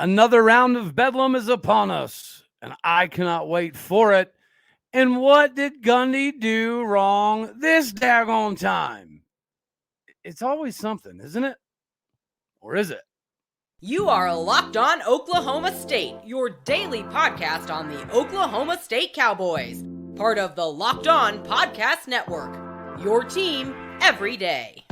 Another round of Bedlam is upon us, and I cannot wait for it. And what did Gundy do wrong this daggone time? It's always something, isn't it? Or is it? You are Locked On Oklahoma State, your daily podcast on the Oklahoma State Cowboys, part of the Locked On Podcast Network, your team every day.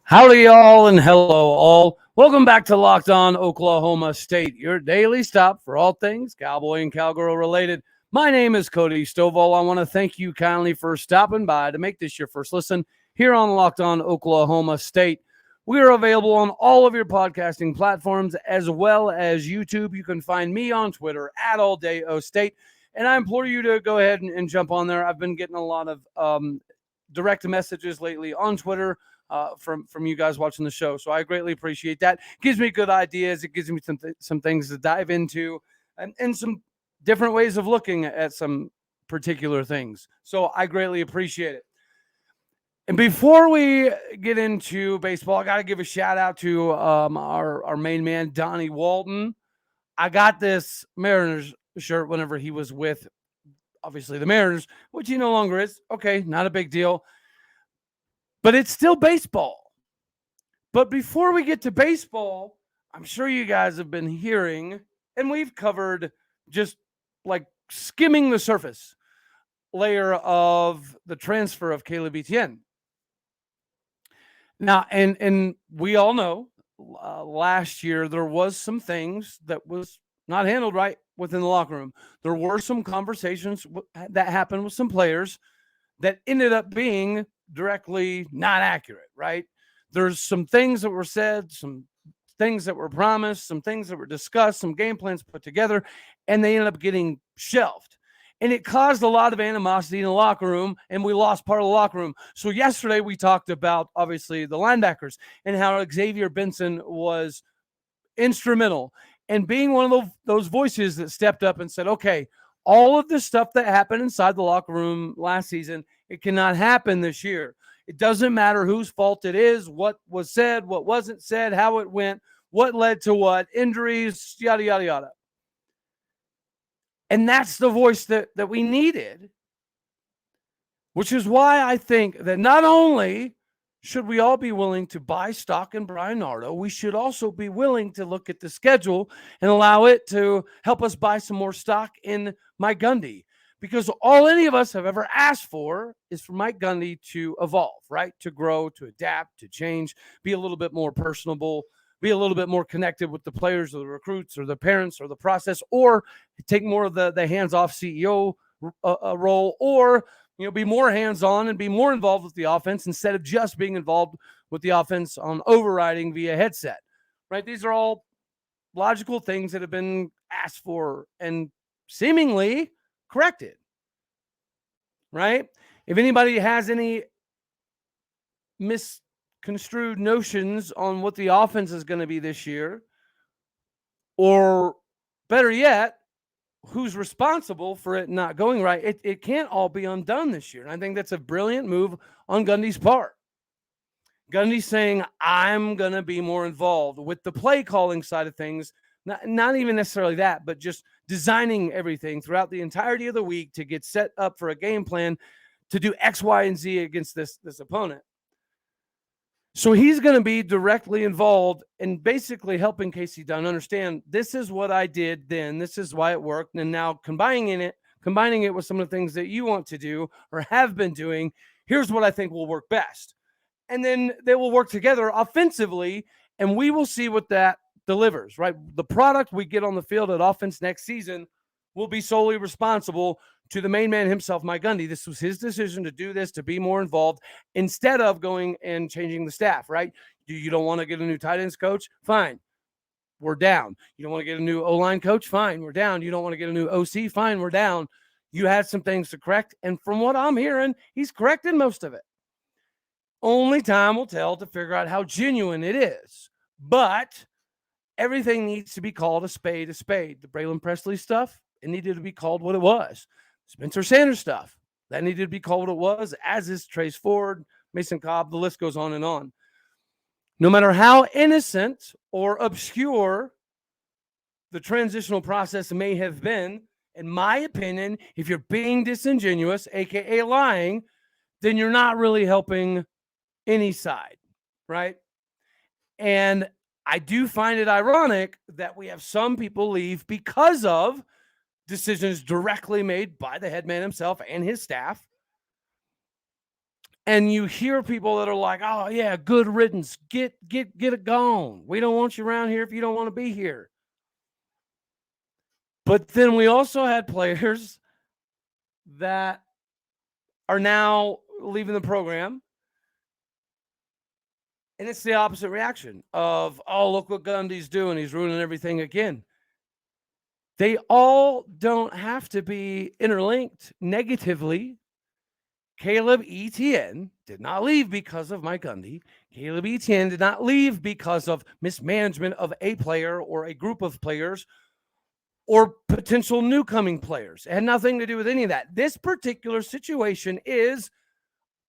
Howdy, y'all, and hello, all. Welcome back to Locked On Oklahoma State, your daily stop for all things Cowboy and Cowgirl related. My name is Cody Stovall. I want to thank you kindly for stopping by to make this your first listen here on Locked On Oklahoma State. We are available on all of your podcasting platforms as well as YouTube. You can find me on Twitter at AllDayOState, and I implore you to go ahead and jump on there. I've been getting a lot of direct messages lately on Twitter from you guys watching the show. So I greatly appreciate that. Gives me good ideas. It gives me some things to dive into and some different ways of looking at some particular things. So I greatly appreciate it. And before we get into baseball, I got to give a shout out to our main man, Donnie Walton. I got this Mariners shirt whenever he was with, obviously, the Mariners, which he no longer is. Okay, not a big deal. But it's still baseball. But before we get to baseball, I'm sure you guys have been hearing, and we've covered just like skimming the surface layer of the transfer of Caleb Etienne. Now, and we all know last year there was some things that was not handled right within the locker room. There were some conversations that happened with some players that ended up being directly not accurate, right? There's some things that were said, some things that were promised, some things that were discussed, some game plans put together, and they ended up getting shelved. And it caused a lot of animosity in the locker room, and we lost part of the locker room. So yesterday we talked about, obviously, the linebackers and how Xavier Benson was instrumental in being one of those voices that stepped up and said, okay, all of the stuff that happened inside the locker room last season, it cannot happen this year. It doesn't matter whose fault it is, what was said, what wasn't said, how it went, what led to what, injuries, yada, yada, yada. And that's the voice that we needed, which is why I think that not only should we all be willing to buy stock in Brian Nardo, we should also be willing to look at the schedule and allow it to help us buy some more stock in Mike Gundy. Because all any of us have ever asked for is for Mike Gundy to evolve, right? To grow, to adapt, to change, be a little bit more personable, be a little bit more connected with the players or the recruits or the parents or the process, or take more of the hands-off CEO role, or be more hands-on and be more involved with the offense instead of just being involved with the offense on overriding via headset, right? These are all logical things that have been asked for and seemingly corrected, right? If anybody has any misconstrued notions on what the offense is going to be this year, or better yet, who's responsible for it not going right, it can't all be undone this year. And I think that's a brilliant move on Gundy's part. Gundy's saying, I'm going to be more involved with the play calling side of things, not even necessarily that, but just designing everything throughout the entirety of the week to get set up for a game plan to do X, Y, and Z against this opponent. So he's going to be directly involved in basically helping Casey Dunn understand this is what I did then, this is why it worked, and now combining it with some of the things that you want to do or have been doing, here's what I think will work best. And then they will work together offensively, and we will see what that delivers, right? The product we get on the field at offense next season will be solely responsible to the main man himself, Mike Gundy. This was his decision to do this, to be more involved instead of going and changing the staff, right? You don't want to get a new tight ends coach? Fine. We're down. You don't want to get a new O-line coach? Fine. We're down. You don't want to get a new OC? Fine. We're down. You had some things to correct. And from what I'm hearing, he's corrected most of it. Only time will tell to figure out how genuine it is. But everything needs to be called a spade a spade. The Braylin Presley stuff, it needed to be called what it was. Spencer Sanders stuff, that needed to be called what it was, as is Trace Ford, Mason Cobb, the list goes on and on. No matter how innocent or obscure the transitional process may have been, in my opinion, if you're being disingenuous, aka lying, then you're not really helping any side, right? And I do find it ironic that we have some people leave because of decisions directly made by the head man himself and his staff. And you hear people that are like, oh, yeah, good riddance. Get it gone. We don't want you around here if you don't want to be here. But then we also had players that are now leaving the program. And it's the opposite reaction of, oh, look what Gundy's doing. He's ruining everything again. They all don't have to be interlinked negatively. Caleb Etienne did not leave because of Mike Gundy. Caleb Etienne did not leave because of mismanagement of a player or a group of players or potential new coming players. It had nothing to do with any of that. This particular situation is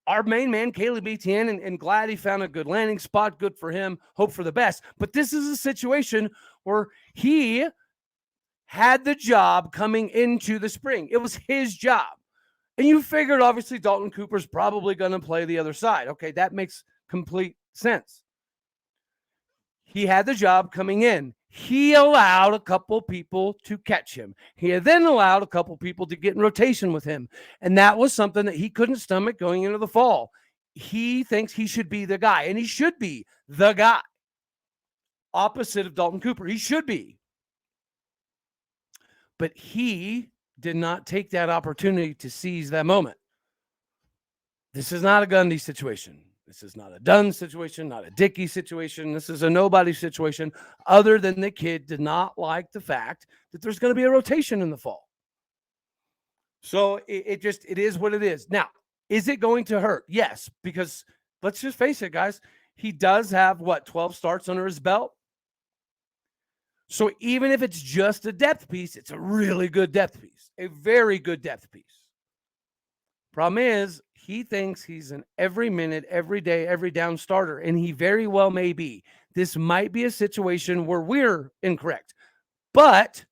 our main man, Caleb Etienne, and glad he found a good landing spot. Good for him. Hope for the best. But this is a situation where he had the job coming into the spring. It was his job. And you figured, obviously, Dalton Cooper's probably going to play the other side. Okay, that makes complete sense. He had the job coming in. He allowed a couple people to catch him. He had then allowed a couple people to get in rotation with him. And that was something that he couldn't stomach going into the fall. He thinks he should be the guy, and he should be the guy. Opposite of Dalton Cooper. He should be. But he did not take that opportunity to seize that moment. This is not a Gundy situation. This is not a Dunn situation, not a Dickey situation. This is a nobody situation, other than the kid did not like the fact that there's going to be a rotation in the fall. So it is what it is. Now, is it going to hurt? Yes, because let's just face it, guys. He does have, 12 starts under his belt? So even if it's just a depth piece, it's a really good depth piece, a very good depth piece. Problem is, he thinks he's an every minute, every day, every down starter, and he very well may be. This might be a situation where we're incorrect, but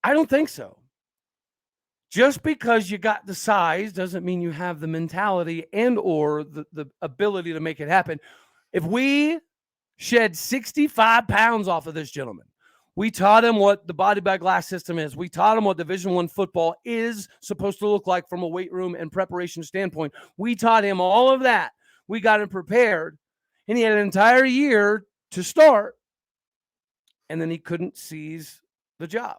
I don't think so. Just because you got the size doesn't mean you have the mentality and or the ability to make it happen. If we shed 65 pounds off of this gentleman, we taught him what the body by glass system is. We taught him what Division I football is supposed to look like from a weight room and preparation standpoint. We taught him all of that. We got him prepared, and he had an entire year to start, and then he couldn't seize the job.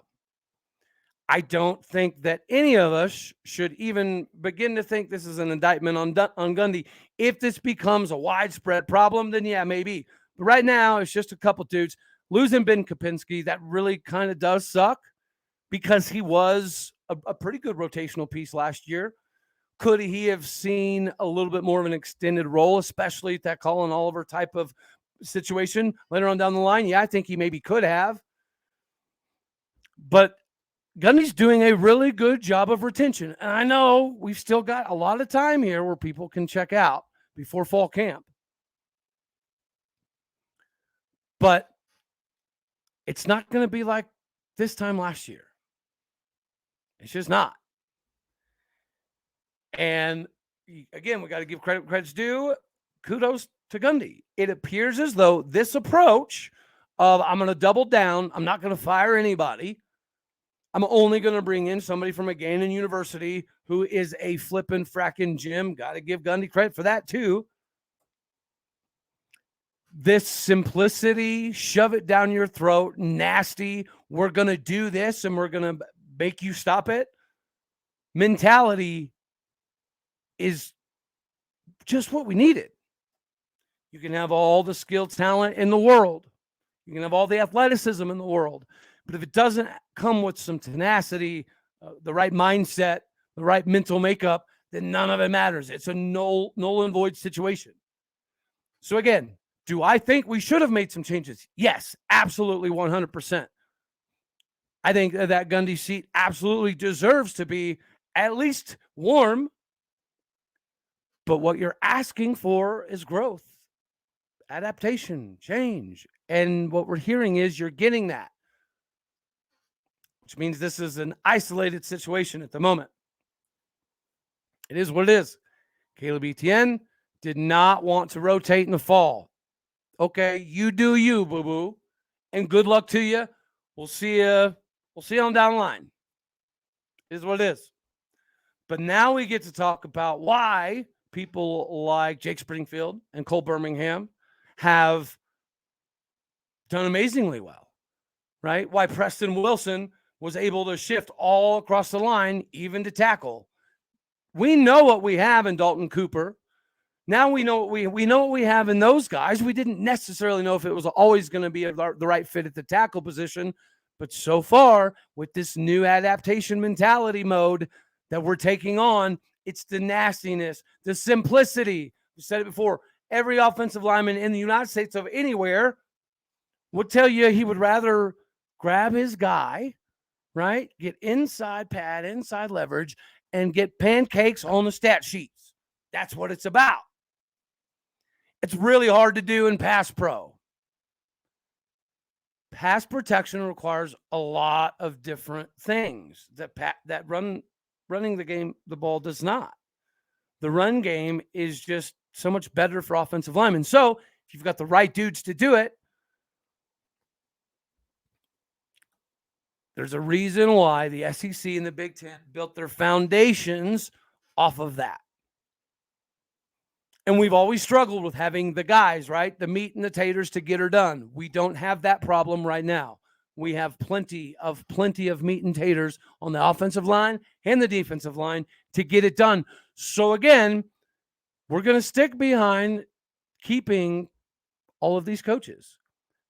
I don't think that any of us should even begin to think this is an indictment on Gundy. If this becomes a widespread problem, then yeah, maybe. But right now, it's just a couple dudes. Losing Ben Kapinski, that really kind of does suck because he was a pretty good rotational piece last year. Could he have seen a little bit more of an extended role, especially at that Colin Oliver type of situation later on down the line? Yeah, I think he maybe could have. But Gundy's doing a really good job of retention. And I know we've still got a lot of time here where people can check out before fall camp. But it's not going to be like this time last year. It's just not. And again, we got to give credit's due. Kudos to Gundy. It appears as though this approach of I'm going to double down, I'm not going to fire anybody, I'm only going to bring in somebody from a Gannon University who is a flippin' frackin' gym. Got to give Gundy credit for that too. This simplicity, shove it down your throat, nasty, we're going to do this and we're going to make you stop it mentality is just what we needed. You can have all the skill, talent in the world. You can have all the athleticism in the world. But if it doesn't come with some tenacity, the right mindset, the right mental makeup, then none of it matters. It's a null and void situation. So again, Do I think we should have made some changes? Yes, absolutely 100%. I think that Gundy seat absolutely deserves to be at least warm. But what you're asking for is growth, adaptation, change. And what we're hearing is you're getting that, which means this is an isolated situation at the moment. It is what it is. Caleb Etienne did not want to rotate in the fall. Okay, you do you, boo-boo. And good luck to you. We'll see you on down the line. It is what it is. But now we get to talk about why people like Jake Springfield and Cole Birmingham have done amazingly well, right? Why Preston Wilson was able to shift all across the line, even to tackle. We know what we have in Dalton Cooper. Now we know what we have in those guys. We didn't necessarily know if it was always going to be the right fit at the tackle position, but so far with this new adaptation mentality mode that we're taking on, it's the nastiness, the simplicity. We said it before. Every offensive lineman in the United States of anywhere would tell you he would rather grab his guy, right? Get inside pad, inside leverage, and get pancakes on the stat sheets. That's what it's about. It's really hard to do in pass pro. Pass protection requires a lot of different things that running the ball does not. The run game is just so much better for offensive linemen. So if you've got the right dudes to do it, there's a reason why the SEC and the Big Ten built their foundations off of that. And we've always struggled with having the guys, right? The meat and the taters to get her done. We don't have that problem right now. We have plenty of meat and taters on the offensive line and the defensive line to get it done. So again, we're going to stick behind keeping all of these coaches.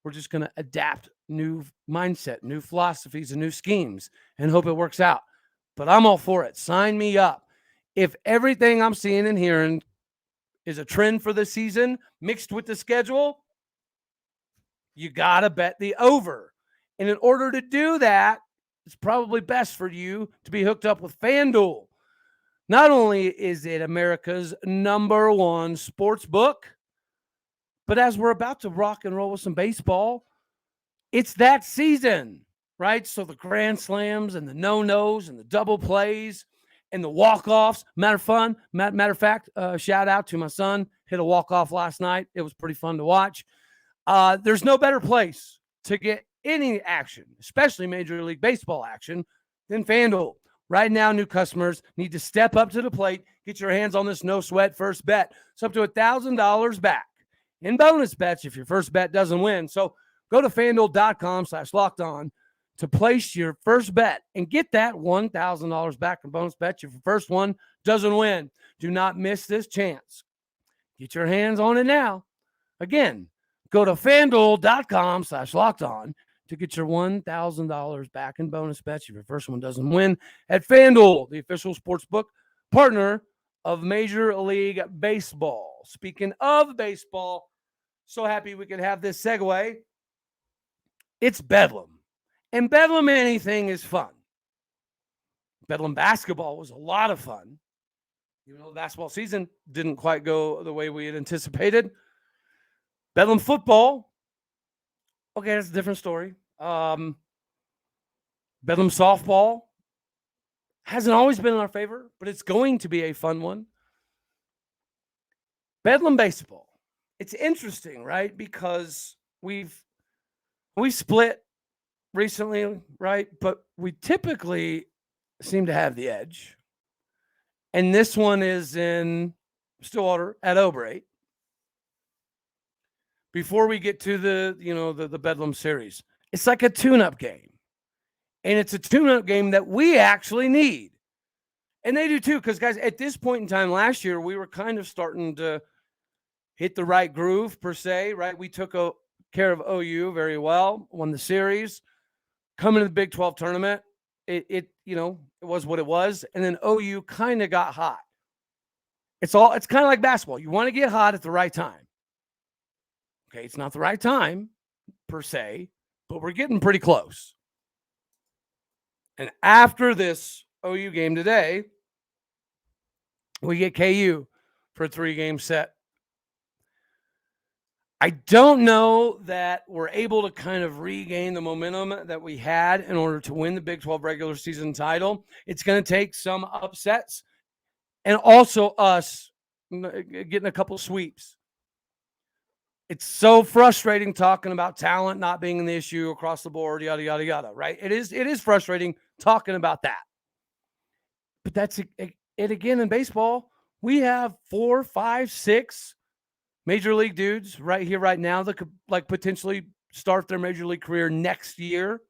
We're just going to adapt new mindset, new philosophies, and new schemes and hope it works out. But I'm all for it. Sign me up. If everything I'm seeing and hearing is a trend for the season mixed with the schedule, you got to bet the over. And in order to do that, it's probably best for you to be hooked up with FanDuel. Not only is it America's #1 sports book, but as we're about to rock and roll with some baseball, it's that season, right? So the grand slams and the no-nos and the double plays and the walk-offs, matter of fact, shout out to my son, hit a walk-off last night. It was pretty fun to watch. There's no better place to get any action, especially Major League Baseball action, than FanDuel. Right now, new customers need to step up to the plate, get your hands on this no-sweat first bet. It's up to $1,000 back in bonus bets if your first bet doesn't win. So go to FanDuel.com/lockedon to place your first bet and get that $1,000 back in bonus bets if your first one doesn't win. Do not miss this chance. Get your hands on it now. Again, go to FanDuel.com/lockedon to get your $1,000 back in bonus bets if your first one doesn't win at FanDuel, the official sportsbook partner of Major League Baseball. Speaking of baseball, so happy we could have this segue. It's Bedlam. And Bedlam anything is fun. Bedlam basketball was a lot of fun. Even though the basketball season didn't quite go the way we had anticipated. Bedlam football, okay, that's a different story. Bedlam softball hasn't always been in our favor, but it's going to be a fun one. Bedlam baseball, it's interesting, right? Because we split recently, right? But we typically seem to have the edge. And this one is in Stillwater at Obrate. Before we get to the Bedlam series, it's like a tune-up game. And it's a tune-up game that we actually need. And they do too, because guys, at this point in time last year, we were kind of starting to hit the right groove per se, right? We took care of OU very well, won the series. Coming to the Big 12 tournament, it was what it was. And then OU kind of got hot. It's kind of like basketball. You want to get hot at the right time. Okay, it's not the right time per se, but we're getting pretty close. And after this OU game today, we get KU for a 3-game set. I don't know that we're able to kind of regain the momentum that we had in order to win the Big 12 regular season title. It's going to take some upsets and also us getting a couple sweeps. It's so frustrating talking about talent not being an issue across the board, yada, yada, yada, right? It is frustrating talking about that. But that's it again in baseball. We have 4, 5, 6 major league dudes right here, right now that could like potentially start their major league career next year.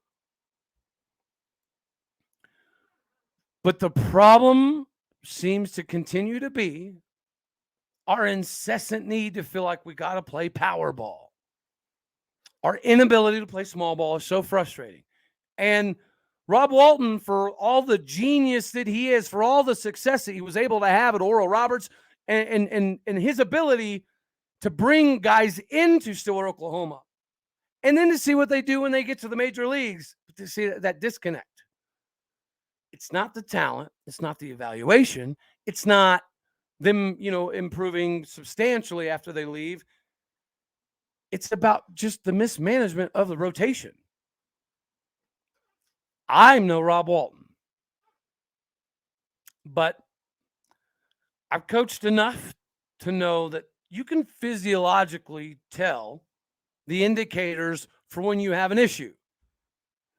But the problem seems to continue to be our incessant need to feel like we got to play power ball. Our inability to play small ball is so frustrating. And Rob Walton, for all the genius that he is, for all the success that he was able to have at Oral Roberts, and his ability to bring guys into Stillwater, Oklahoma, and then to see what they do when they get to the major leagues, to see that disconnect. It's not the talent. It's not the evaluation. It's not them, improving substantially after they leave. It's about just the mismanagement of the rotation. I'm no Rob Walton, but I've coached enough to know that you can physiologically tell the indicators for when you have an issue.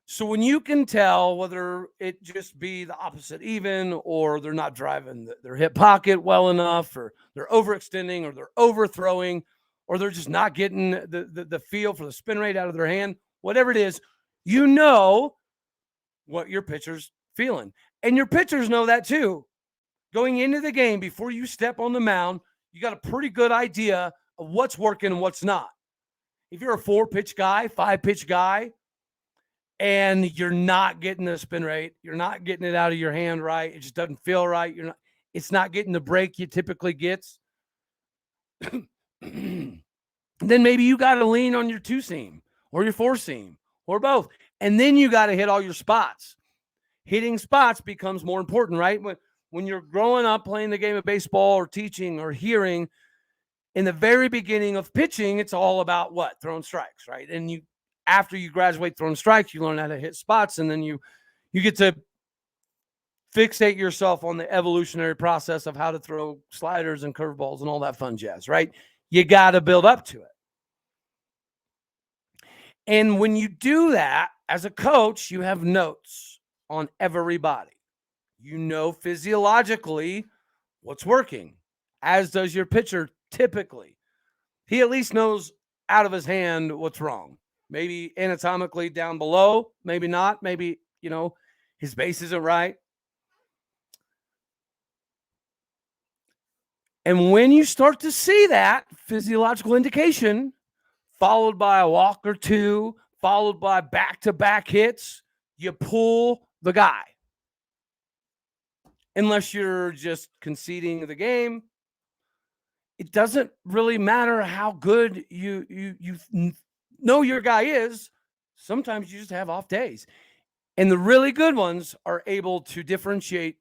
So when you can tell whether it just be the opposite even, or they're not driving their hip pocket well enough, or they're overextending, or they're overthrowing, or they're just not getting the feel for the spin rate out of their hand, whatever it is, you know what your pitcher's feeling. And your pitchers know that too. Going into the game, before you step on the mound, you got a pretty good idea of what's working and what's not. If you're a 4-pitch guy, 5-pitch guy, and you're not getting the spin rate, you're not getting it out of your hand right, it just doesn't feel right, it's not getting the break you typically gets, then maybe you got to lean on your 2-seam or your 4-seam or both. And then you got to hit all your spots. Hitting spots becomes more important, right? When you're growing up playing the game of baseball or teaching or hearing, in the very beginning of pitching, it's all about what? Throwing strikes, right? And after you graduate throwing strikes, you learn how to hit spots, and then you get to fixate yourself on the evolutionary process of how to throw sliders and curveballs and all that fun jazz, right? You got to build up to it. And when you do that, as a coach, you have notes on everybody. You know physiologically what's working, as does your pitcher typically. He at least knows out of his hand what's wrong. Maybe anatomically down below, maybe not. Maybe, his base isn't right. And when you start to see that physiological indication, followed by a walk or two, followed by back-to-back hits, you pull the guy. Unless you're just conceding the game, it doesn't really matter how good you know your guy is. Sometimes you just have off days. And the really good ones are able to differentiate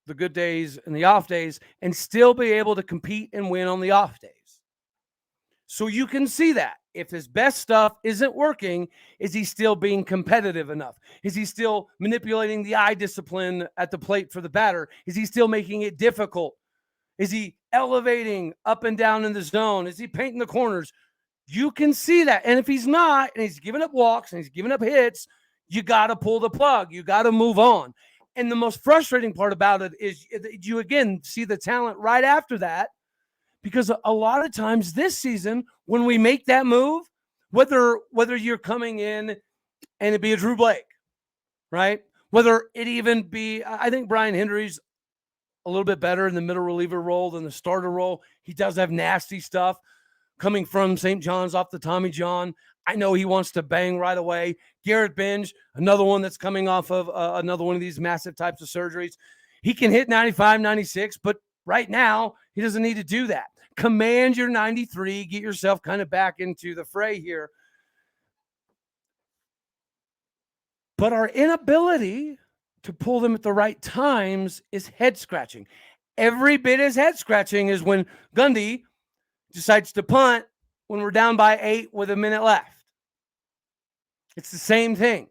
the good days and the off days and still be able to compete and win on the off days. So you can see that. If his best stuff isn't working, is he still being competitive enough? Is he still manipulating the eye discipline at the plate for the batter? Is he still making it difficult? Is he elevating up and down in the zone? Is he painting the corners? You can see that. And if he's not, and he's giving up walks and he's giving up hits, you got to pull the plug. You got to move on. And the most frustrating part about it is you, again, see the talent right after that. Because a lot of times this season, when we make that move, whether you're coming in and it be a Drew Blake, right? Whether it even be, I think Brian Hendry's a little bit better in the middle reliever role than the starter role. He does have nasty stuff coming from St. John's off the Tommy John. I know he wants to bang right away. Garrett Binge, another one that's coming off of another one of these massive types of surgeries. He can hit 95, 96, but right now he doesn't need to do that. command your 93, get yourself kind of back into the fray here. But our inability to pull them at the right times is head scratching. Every bit as head scratching is when Gundy decides to punt when we're down by 8 with a minute left. It's the same thing.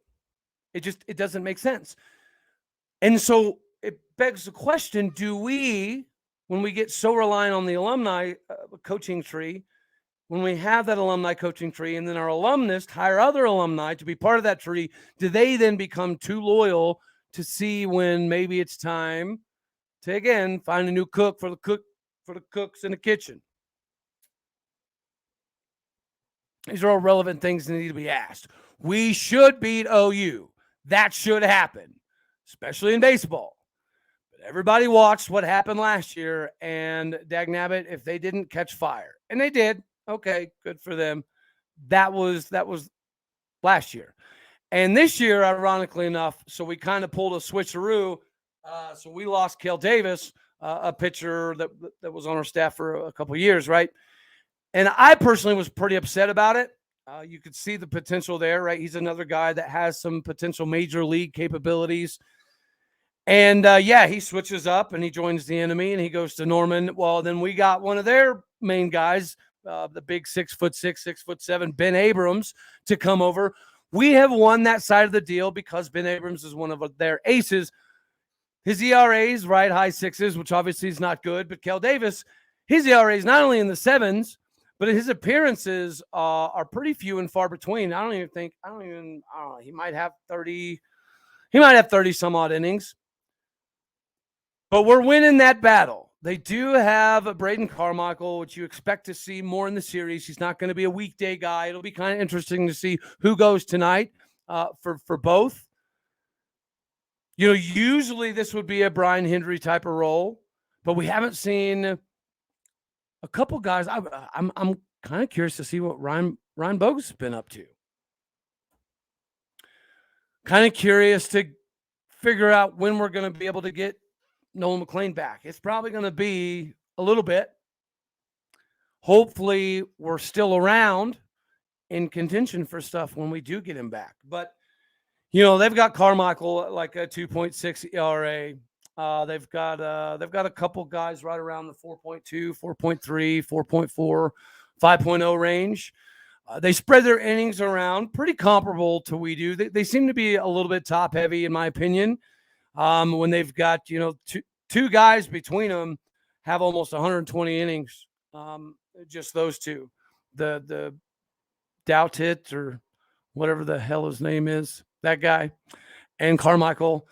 It doesn't make sense. And so it begs the question, do we, when we get so reliant on the alumni coaching tree, when we have that alumni coaching tree and then our alumnus hire other alumni to be part of that tree, do they then become too loyal to see when maybe it's time to, again, find a new cook for the cooks in the kitchen? These are all relevant things that need to be asked. We should beat OU. That should happen, especially in baseball. But everybody watched what happened last year, and dagnabbit, if they didn't catch fire, and they did, okay, good for them. That was last year. And this year, ironically enough, so we kind of pulled a switcheroo. So we lost Kel Davis, a pitcher that was on our staff for a couple of years, right? And I personally was pretty upset about it. You could see the potential there, right? He's another guy that has some potential major league capabilities. And, he switches up and he joins the enemy and he goes to Norman. Well, then we got one of their main guys, the big 6'6", 6'7", Ben Abrams, to come over. We have won that side of the deal because Ben Abrams is one of their aces. His ERAs, right, high sixes, which obviously is not good. But Kel Davis, his ERA is not only in the sevens, but his appearances are pretty few and far between. I don't know. He might have 30. He might have 30 some odd innings. But we're winning that battle. They do have Braden Carmichael, which you expect to see more in the series. He's not going to be a weekday guy. It'll be kind of interesting to see who goes tonight for both. You know, usually this would be a Brian Hendry type of role, but we haven't seen a couple guys. I'm kind of curious to see what Ryan Bogus has been up to. Kind of curious to figure out when we're going to be able to get Nolan McLean back. It's probably going to be a little bit. Hopefully we're still around in contention for stuff when we do get him back. But, you know, they've got Carmichael at like a 2.6 ERA. They've got a couple guys right around the 4.2, 4.3, 4.4, 5.0 range. They spread their innings around pretty comparable to we do. They seem to be a little bit top heavy, in my opinion. When they've got, you know, two guys between them have almost 120 innings. Just those two, the Doutit or whatever the hell his name is, that guy, and Carmichael.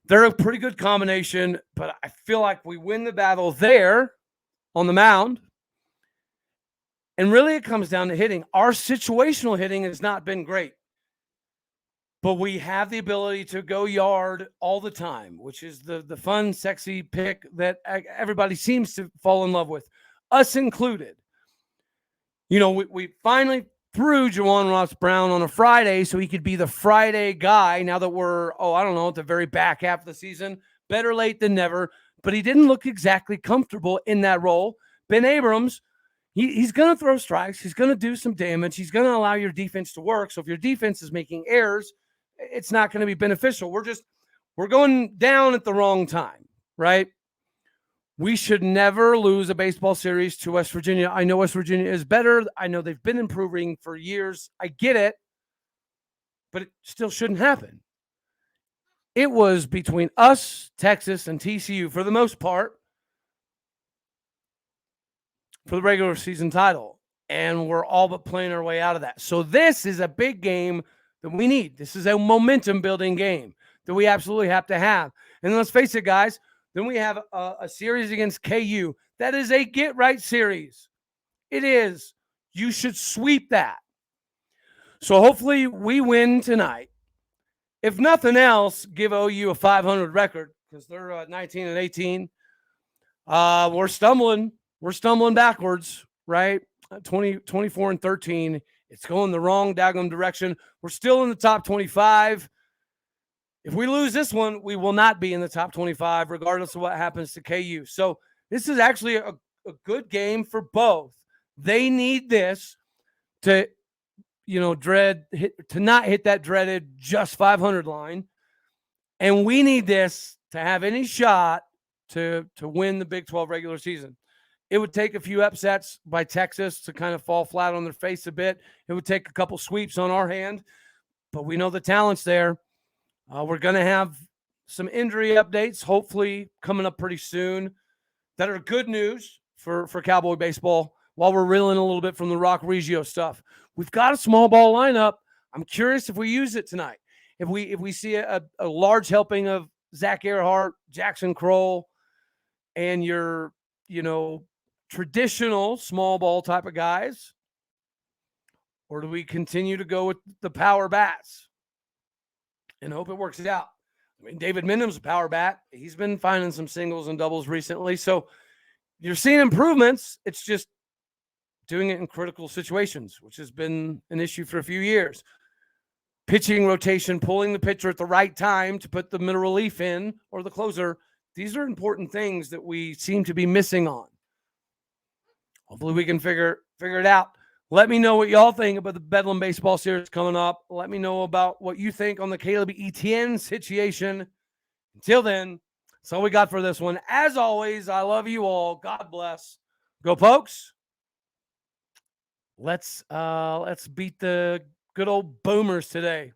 They're a pretty good combination, but I feel like we win the battle there on the mound. And really it comes down to hitting. Our situational hitting has not been great. But we have the ability to go yard all the time, which is the fun, sexy pick that everybody seems to fall in love with, us included. You know, we finally threw Juwan Ross Brown on a Friday so he could be the Friday guy now that we're, at the very back half of the season. Better late than never. But he didn't look exactly comfortable in that role. Ben Abrams, he's going to throw strikes. He's going to do some damage. He's going to allow your defense to work. So if your defense is making errors, it's not going to be beneficial. We're going down at the wrong time, right? We should never lose a baseball series to West Virginia. I know West Virginia is better. I know they've been improving for years. I get it, but it still shouldn't happen. It was between us, Texas, and TCU for the most part for the regular season title, and we're all but playing our way out of that. So this is a big game that we need. This is a momentum-building game that we absolutely have to have. And let's face it, guys, then we have a series against KU. That is a get-right series. It is. You should sweep that. So hopefully we win tonight. If nothing else, give OU a 500 record because they're 19-18. We're stumbling. We're stumbling backwards, right? 24-13. It's going the wrong daggone direction. We're still in the top 25. If we lose this one, we will not be in the top 25, regardless of what happens to KU. So this is actually a good game for both. They need this to, not hit that dreaded just 500 line. And we need this to have any shot to win the Big 12 regular season. It would take a few upsets by Texas to kind of fall flat on their face a bit. It would take a couple sweeps on our hand, but we know the talent's there. We're going to have some injury updates, hopefully coming up pretty soon, that are good news for Cowboy baseball while we're reeling a little bit from the Rock Regio stuff. We've got a small ball lineup. I'm curious if we use it tonight. If we see a large helping of Zach Earhart, Jackson Kroll, and your, traditional small ball type of guys, or do we continue to go with the power bats and hope it works out? I mean, David Minim's a power bat. He's been finding some singles and doubles recently. So you're seeing improvements. It's just doing it in critical situations, which has been an issue for a few years. Pitching rotation, pulling the pitcher at the right time to put the middle relief in or the closer. These are important things that we seem to be missing on. Hopefully we can figure it out. Let me know what y'all think about the Bedlam baseball series coming up. Let me know about what you think on the Caleb Etienne situation. Until then, that's all we got for this one. As always, I love you all. God bless. Go Pokes. Let's beat the good old Boomers today.